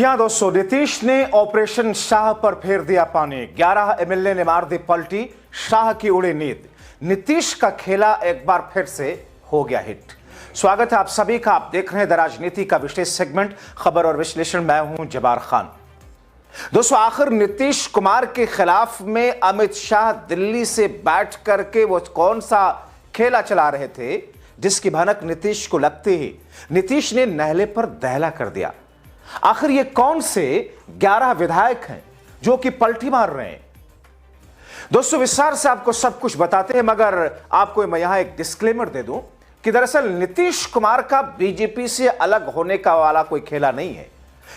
जी हां दोस्तों, नीतीश ने ऑपरेशन शाह पर फेर दिया पानी। 11 एमएलए ने मार दी पलटी, शाह की उड़ी नींद। नीतीश का खेला एक बार फिर से हो गया हिट। स्वागत है आप सभी का। आप देख रहे हैं द राजनीति का विशेष सेगमेंट खबर और विश्लेषण। मैं हूं जबार खान। दोस्तों, आखिर नीतीश कुमार के खिलाफ में अमित शाह दिल्ली से बैठ करके वो कौन सा खेला चला रहे थे जिसकी भनक नीतीश को लगते ही नीतीश ने नहले पर दहला कर दिया। आखिर ये कौन से 11 विधायक हैं जो कि पलटी मार रहे हैं? दोस्तों, विस्तार से आपको सब कुछ बताते हैं, मगर आपको मैं यहां एक डिस्क्लेमर दे दूं कि दरअसल नीतीश कुमार का बीजेपी से अलग होने का वाला कोई खेला नहीं है।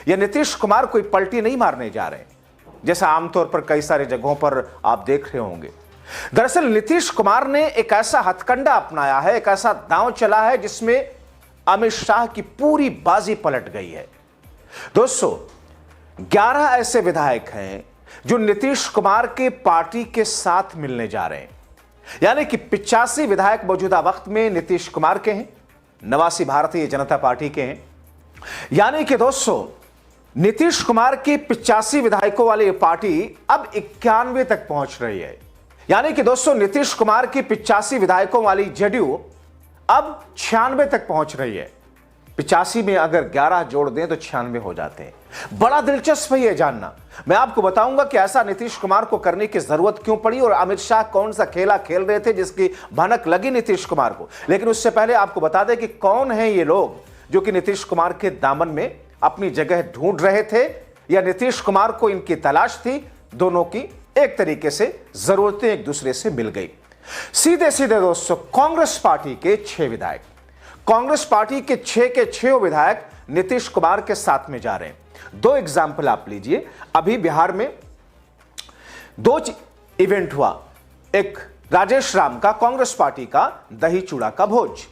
यह नीतीश कुमार कोई पलटी नहीं मारने जा रहे हैं जैसा आमतौर पर कई सारे जगहों पर आप देख रहे होंगे। दरअसल नीतीश कुमार ने एक ऐसा हथकंडा अपनाया है, एक ऐसा दांव चला है जिसमें अमित शाह की पूरी बाजी पलट गई है। दोस्तों, 11 ऐसे विधायक हैं जो नीतीश कुमार के पार्टी के साथ मिलने जा रहे हैं। यानी कि 85 विधायक मौजूदा वक्त में नीतीश कुमार के हैं, 89 भारतीय जनता पार्टी के हैं। यानी कि दोस्तों, नीतीश कुमार की 85 विधायकों वाली पार्टी अब 91 तक पहुंच रही है। यानी कि दोस्तों, नीतीश कुमार की 85 विधायकों वाली जेडीयू अब 96 तक पहुंच रही है। 85 में अगर 11 जोड़ दें तो 96 हो जाते हैं। बड़ा दिलचस्प है यह जानना। मैं आपको बताऊंगा कि ऐसा नीतीश कुमार को करने की जरूरत क्यों पड़ी और अमित शाह कौन सा खेला खेल रहे थे जिसकी भनक लगी नीतीश कुमार को। लेकिन उससे पहले आपको बता दें कि कौन है ये लोग जो कि नीतीश कुमार के दामन में अपनी जगह ढूंढ रहे थे या नीतीश कुमार को इनकी तलाश थी। दोनों की एक तरीके से जरूरतें एक दूसरे से मिल गई। सीधे सीधे दोस्तों, कांग्रेस पार्टी के 6 विधायक, कांग्रेस पार्टी के 6 के 6 विधायक नीतीश कुमार के साथ में जा रहे हैं। 2 एग्जाम्पल आप लीजिए। अभी बिहार में 2 इवेंट हुआ। एक राजेश राम का, कांग्रेस पार्टी का दही चूड़ा का भोज,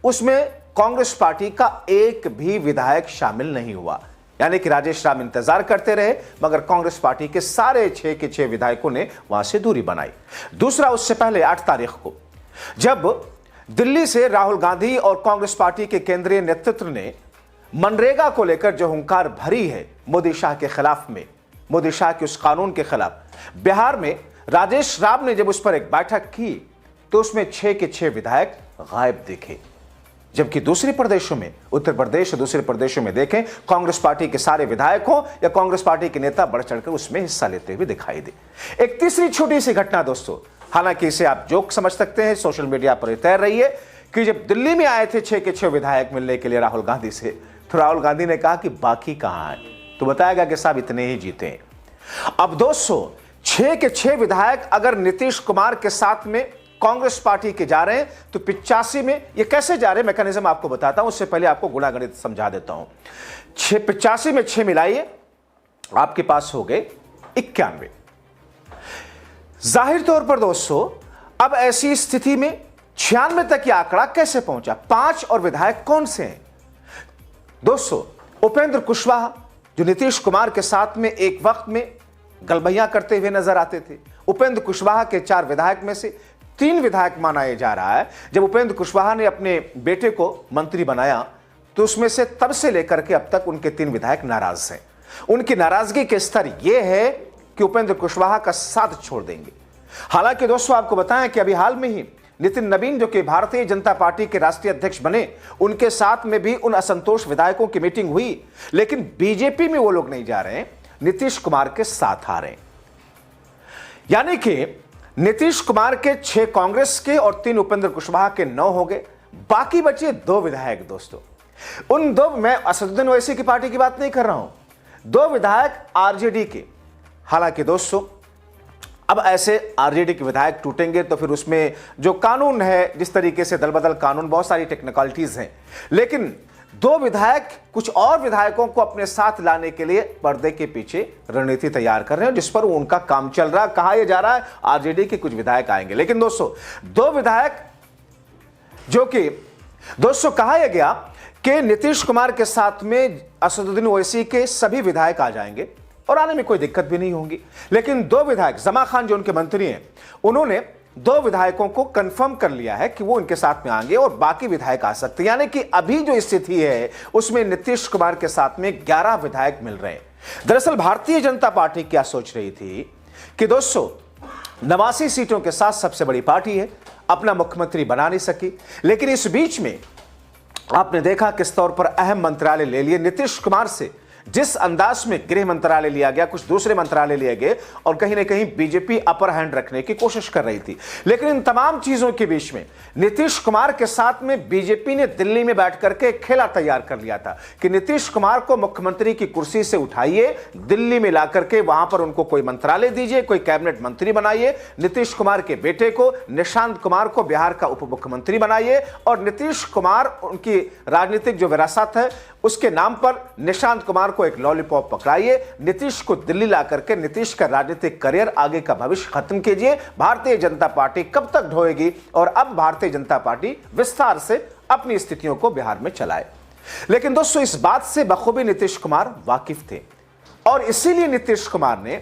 उसमें कांग्रेस पार्टी का एक भी विधायक शामिल नहीं हुआ। यानी कि राजेश राम इंतजार करते रहे, मगर कांग्रेस पार्टी के सारे 6 के 6 विधायकों ने वहां से दूरी बनाई। दूसरा, उससे पहले 8 तारीख को जब दिल्ली से राहुल गांधी और कांग्रेस पार्टी के केंद्रीय नेतृत्व ने मनरेगा को लेकर जो हुंकार भरी है मोदी शाह के खिलाफ में, मोदी शाह के उस कानून के खिलाफ, बिहार में राजेश राम ने जब उस पर एक बैठक की तो उसमें 6 के 6 विधायक गायब दिखे। जबकि दूसरे प्रदेशों में, उत्तर प्रदेश और दूसरे प्रदेशों में देखें, कांग्रेस पार्टी के सारे विधायकों या कांग्रेस पार्टी के नेता बढ़ चढ़कर उसमें हिस्सा लेते हुए दिखाई दे। एक तीसरी छोटी सी घटना दोस्तों, हालांकि इसे आप जोक समझ सकते हैं, सोशल मीडिया पर तैर रही है कि जब दिल्ली में आए थे 6 के 6 विधायक मिलने के लिए राहुल गांधी से, तो राहुल गांधी ने कहा कि बाकी कहां है, तो बताया गया कि साहब इतने ही जीते हैं। अब दोस्तों, 6 के 6 विधायक अगर नीतीश कुमार के साथ में कांग्रेस पार्टी के जा रहे हैं तो 85 में ये कैसे जा रहे हैं, मैकेनिज्म आपको बताता हूं। उससे पहले आपको गुणा गणित समझा देता हूं। 85 में 6 मिलाइए, आपके पास हो गए 91। जाहिर तौर पर दोस्तों, अब ऐसी स्थिति में 96 तक यह आंकड़ा कैसे पहुंचा? 5 और विधायक कौन से हैं दोस्तों? उपेंद्र कुशवाहा, जो नीतीश कुमार के साथ में एक वक्त में गलबैयां करते हुए नजर आते थे। उपेंद्र कुशवाहा के 4 विधायक में से 3 विधायक माना जा रहा है। जब उपेंद्र कुशवाहा ने अपने बेटे को मंत्री बनाया तो उसमें से तब से लेकर के अब तक उनके 3 विधायक नाराज हैं। उनकी नाराजगी के स्तर यह है कि उपेंद्र कुशवाहा का साथ छोड़ देंगे। हालांकि दोस्तों, आपको बताएं कि अभी हाल में ही नितिन नवीन, जो कि भारतीय जनता पार्टी के राष्ट्रीय अध्यक्ष बने, उनके साथ में भी उन असंतोष विधायकों की मीटिंग हुई, लेकिन बीजेपी में वो लोग नहीं जा रहे हैं, नीतीश कुमार के साथ आ रहे हैं। यानी कि नीतीश कुमार के 6 कांग्रेस के और 3 उपेंद्र कुशवाहा के 9 हो गए। बाकी बचे 2 विधायक दोस्तों। उन 2, मैं असदुद्दीन ओवैसी की पार्टी की बात नहीं कर रहा हूं, 2 विधायक आरजेडी के। हालांकि दोस्तों, अब ऐसे आरजेडी के विधायक टूटेंगे तो फिर उसमें जो कानून है, जिस तरीके से दल बदल कानून, बहुत सारी टेक्निकलिटीज हैं, लेकिन 2 विधायक कुछ और विधायकों को अपने साथ लाने के लिए पर्दे के पीछे रणनीति तैयार कर रहे हैं, जिस पर उनका काम चल रहा है। कहा यह जा रहा है आरजेडी के कुछ विधायक आएंगे, लेकिन दोस्तों 2 विधायक जो कि दोस्तों कहा यह गया कि नीतीश कुमार के साथ में असदुद्दीन ओवैसी के सभी विधायक आ जाएंगे और आने में कोई दिक्कत भी नहीं होगी। लेकिन 2 विधायक, जमा खान जो उनके मंत्री हैं, उन्होंने 2 विधायकों को कंफर्म कर लिया है कि वो उनके साथ में आएंगे और बाकी विधायक आ सकते हैं। यानी कि अभी जो स्थिति है उसमें नीतीश कुमार के साथ में 11 विधायक मिल रहे हैं। दरअसल भारतीय जनता पार्टी क्या सोच रही थी कि दोस्तों 89 सीटों के साथ सबसे बड़ी पार्टी है, अपना मुख्यमंत्री बना नहीं सकी, लेकिन इस बीच में आपने देखा किस तौर पर अहम मंत्रालय ले लिए नीतीश कुमार से। जिस अंदाज में गृह मंत्रालय लिया गया, कुछ दूसरे मंत्रालय लिए गए और कहीं ना कहीं बीजेपी अपर हैंड रखने की कोशिश कर रही थी। लेकिन इन तमाम चीजों के बीच में नीतीश कुमार के साथ में बीजेपी ने दिल्ली में बैठ करके एक खेला तैयार कर लिया था कि नीतीश कुमार को मुख्यमंत्री की कुर्सी से उठाइए, दिल्ली में ला करके वहां पर उनको कोई मंत्रालय दीजिए, कोई कैबिनेट मंत्री बनाइए, नीतीश कुमार के बेटे को निशांत कुमार को बिहार का उप मुख्यमंत्री बनाइए और नीतीश कुमार उनकी राजनीतिक जो विरासत है उसके नाम पर निशांत कुमार को एक लॉलीपॉप पकड़ाइए, नीतीश को दिल्ली ला करके नीतीश का राजनीतिक करियर, आगे का भविष्य खत्म कीजिए। भारतीय जनता पार्टी कब तक ढोएगी और अब भारतीय जनता पार्टी विस्तार से अपनी स्थितियों को बिहार में चलाए। लेकिन दोस्तों इस बात से बखूबी नीतीश कुमार वाकिफ थे और इसीलिए नीतीश कुमार ने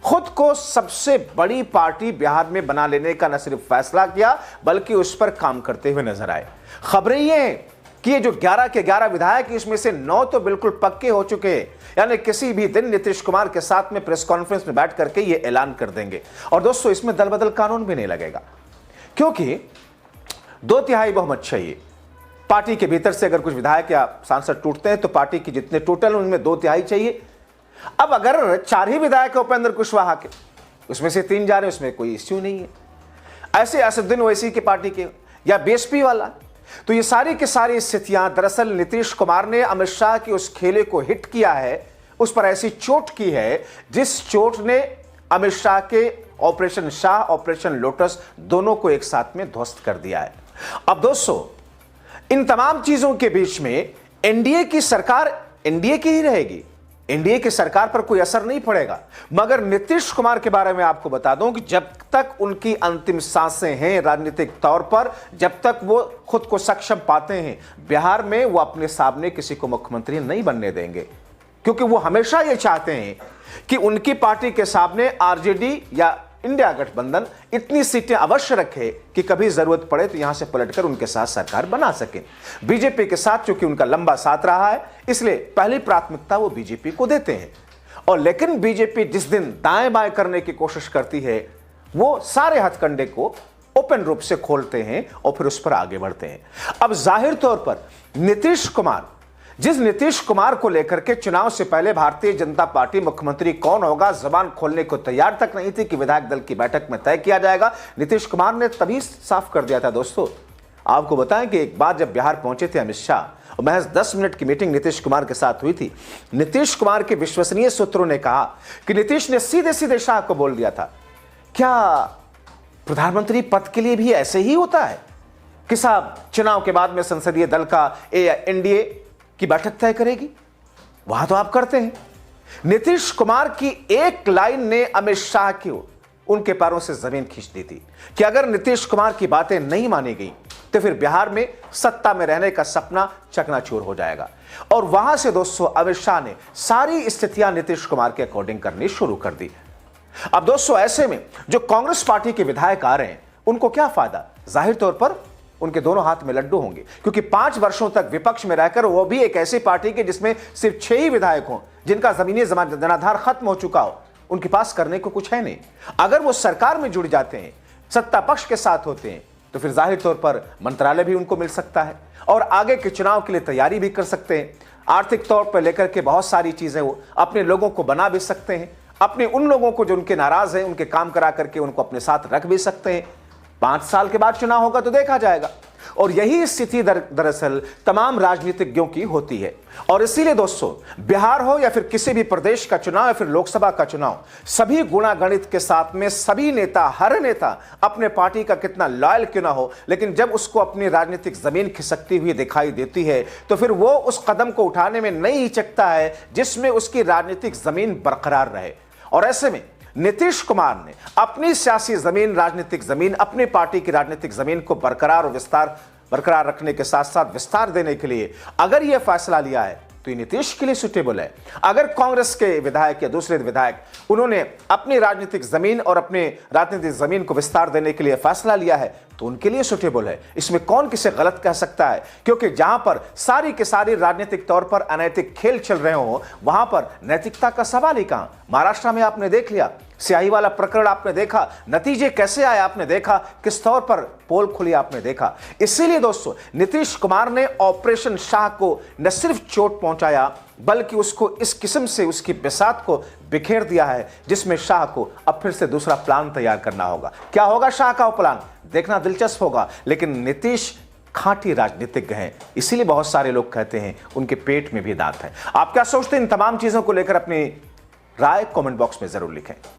खुद को सबसे बड़ी पार्टी बिहार में बना लेने का न सिर्फ फैसला किया बल्कि उस पर काम करते हुए नजर आए। खबरें ये हैं कि ये जो 11 के 11 विधायक, इसमें से 9 तो बिल्कुल पक्के हो चुके हैं, यानी किसी भी दिन नीतीश कुमार के साथ में प्रेस कॉन्फ्रेंस में बैठ करके ये ऐलान कर देंगे। और दोस्तों इसमें दल बदल कानून भी नहीं लगेगा क्योंकि 2/3 बहुमत चाहिए। पार्टी के भीतर से अगर कुछ विधायक या सांसद टूटते हैं तो पार्टी की जितने टोटल उनमें 2/3 चाहिए। अब अगर 4 ही विधायक उपेंद्र कुशवाहा के, उसमें से 3 जा रहे हैं, उसमें कोई इश्यू नहीं है। ऐसे असदुद्दीन ओवैसी की पार्टी के या बीएसपी वाला, तो ये सारी की सारी स्थितियां दरअसल नीतीश कुमार ने अमित शाह की उस खेले को हिट किया है, उस पर ऐसी चोट की है जिस चोट ने अमित शाह के ऑपरेशन शाह, ऑपरेशन लोटस दोनों को एक साथ में ध्वस्त कर दिया है। अब दोस्तों इन तमाम चीजों के बीच में एनडीए की सरकार एनडीए की ही रहेगी, एनडीए की सरकार पर कोई असर नहीं पड़ेगा। मगर नीतीश कुमार के बारे में आपको बता दूं कि जब तक उनकी अंतिम सांसें हैं राजनीतिक तौर पर, जब तक वो खुद को सक्षम पाते हैं बिहार में, वो अपने सामने किसी को मुख्यमंत्री नहीं बनने देंगे क्योंकि वो हमेशा ये चाहते हैं कि उनकी पार्टी के सामने आरजेडी या इंडिया गठबंधन इतनी सीटें अवश्य रखे कि कभी जरूरत पड़े तो यहां से पलटकर उनके साथ सरकार बना सके। बीजेपी के साथ चूंकि उनका लंबा साथ रहा है इसलिए पहली प्राथमिकता वो बीजेपी को देते हैं। और लेकिन बीजेपी जिस दिन दाएं बाएं करने की कोशिश करती है वो सारे हथकंडे को ओपन रूप से खोलते हैं और फिर उस पर आगे बढ़ते हैं। अब जाहिर तौर पर नीतीश कुमार, जिस नीतीश कुमार को लेकर के चुनाव से पहले भारतीय जनता पार्टी मुख्यमंत्री कौन होगा जबान खोलने को तैयार तक नहीं थी कि विधायक दल की बैठक में तय किया जाएगा, नीतीश कुमार ने तभी साफ कर दिया था। दोस्तों आपको बताएं कि एक बार जब बिहार पहुंचे थे अमित शाह और महज 10 मिनट की मीटिंग नीतीश कुमार के साथ हुई थी, नीतीश कुमार के विश्वसनीय सूत्रों ने कहा कि नीतीश ने सीधे सीधे शाह को बोल दिया था, क्या प्रधानमंत्री पद के लिए भी ऐसे ही होता है कि साहब चुनाव के बाद में संसदीय दल का एनडीए की बैठक तय करेगी, वहां तो आप करते हैं। नीतीश कुमार की एक लाइन ने अमित शाह की उनके पैरों से जमीन खींच दी थी कि अगर नीतीश कुमार की बातें नहीं मानी गई तो फिर बिहार में सत्ता में रहने का सपना चकनाचूर हो जाएगा। और वहां से दोस्तों अमित शाह ने सारी स्थितियां नीतीश कुमार के अकॉर्डिंग करनी शुरू कर दी। अब दोस्तों ऐसे में जो कांग्रेस पार्टी के विधायक आ रहे हैं उनको क्या फायदा, जाहिर तौर पर उनके दोनों हाथ में लड्डू होंगे क्योंकि 5 वर्षों तक विपक्ष में रहकर वो भी एक ऐसी पार्टी के जिसमें सिर्फ 6 ही विधायक हों, जिनका जमीनी जनाधार खत्म हो चुका हो, उनके पास करने को कुछ है नहीं। अगर वो सरकार में जुड़ जाते हैं, सत्ता पक्ष के साथ होते हैं तो फिर जाहिर तौर पर मंत्रालय भी उनको मिल सकता है और आगे के चुनाव के लिए तैयारी भी कर सकते हैं। आर्थिक तौर पर लेकर के बहुत सारी चीजें वो अपने लोगों को बना भी सकते हैं, अपने उन लोगों को जो उनके नाराज हैं उनके काम करा करके उनको अपने साथ रख भी सकते हैं। 5 साल के बाद चुनाव होगा तो देखा जाएगा। और यही स्थिति दरअसल तमाम राजनीतिज्ञों की होती है। और इसीलिए दोस्तों बिहार हो या फिर किसी भी प्रदेश का चुनाव या फिर लोकसभा का चुनाव, सभी गुणागणित के साथ में सभी नेता, हर नेता अपने पार्टी का कितना लॉयल क्यों ना हो, लेकिन जब उसको अपनी राजनीतिक जमीन खिसकती हुई दिखाई देती है तो फिर वो उस कदम को उठाने में नहीं हिचकता है जिसमें उसकी राजनीतिक जमीन बरकरार रहे। और ऐसे में नीतीश कुमार ने अपनी सियासी जमीन, राजनीतिक जमीन, अपनी पार्टी की राजनीतिक जमीन को बरकरार और बरकरार रखने के साथ साथ विस्तार देने के लिए अगर यह फैसला लिया है तो ये नीतीश के लिए सुटेबल है। अगर कांग्रेस के विधायक या दूसरे विधायक उन्होंने अपनी राजनीतिक जमीन और अपने राजनीतिक जमीन को विस्तार देने के लिए फैसला लिया है तो उनके लिए सुटेबल है। इसमें कौन किसे गलत कह सकता है, क्योंकि जहां पर सारी की सारी राजनीतिक तौर पर अनैतिक खेल चल रहे हो वहां पर नैतिकता का सवाल ही कहां। महाराष्ट्र में आपने देख लिया, स्याही वाला प्रकरण आपने देखा, नतीजे कैसे आए आपने देखा, किस तौर पर पोल खुली आपने देखा। इसीलिए दोस्तों नीतीश कुमार ने ऑपरेशन शाह को न सिर्फ चोट पहुंचाया बल्कि उसको इस किस्म से उसकी बिसात को बिखेर दिया है जिसमें शाह को अब फिर से दूसरा प्लान तैयार करना होगा। क्या होगा शाह का वो प्लान, देखना दिलचस्प होगा। लेकिन नीतीश खांटी राजनीतिज्ञ हैं, इसीलिए बहुत सारे लोग कहते हैं उनके पेट में भी दांत है। आप क्या सोचते हैं इन तमाम चीजों को लेकर अपनी राय कमेंट बॉक्स में जरूर लिखें।